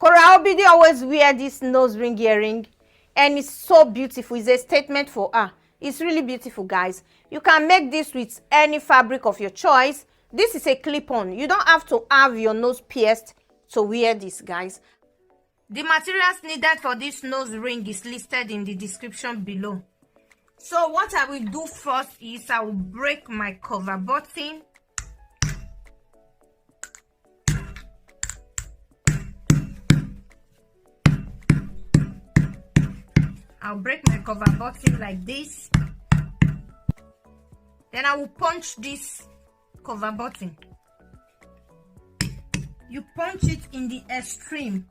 Koraobidi always wear this nose ring earring, and it's so beautiful. It's a statement for her. It's really beautiful, guys. You can make this with any fabric of your choice. This is a clip-on. You don't have to have your nose pierced to wear this, guys. The materials needed for this nose ring is listed in the description below. So what I will do first is I will break my cover button. I'll break my cover button like this. Then I will punch this cover button. You punch it in the extreme.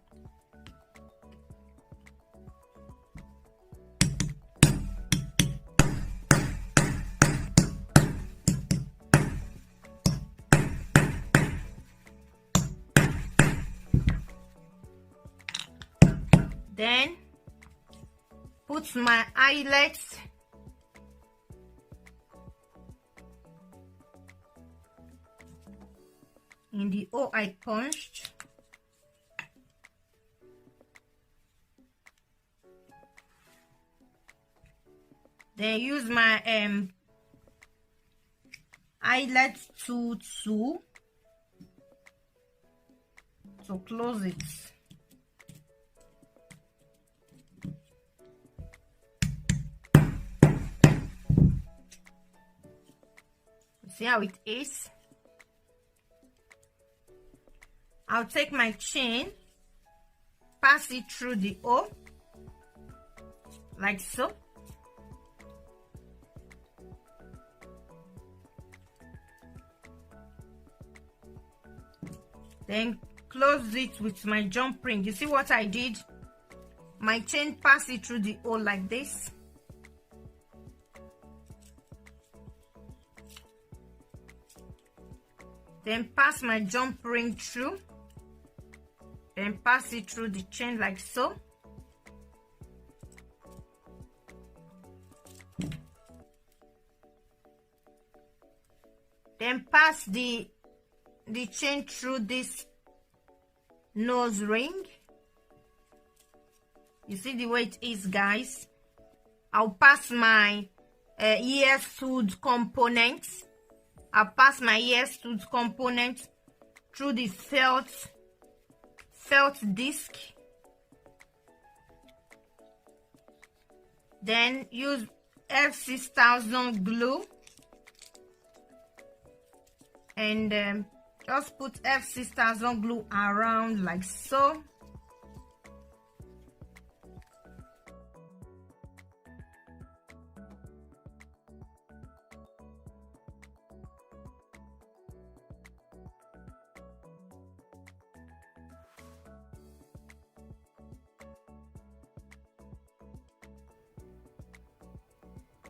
Then put my eyelets in the hole I punched. Then use my eyelet tool to close it. See how it is? I'll take my chain, pass it through the hole, like so. Then close it with my jump ring. You see what I did? My chain passed it through the hole like this. Then pass my jump ring through. Then pass it through the chain like so. Then pass the chain through this nose ring. You see the way it is, guys. I'll pass my ear stud components. I'll pass my ear stud component through the felt disc. Then use F6000 glue and just put F6000 glue around like so.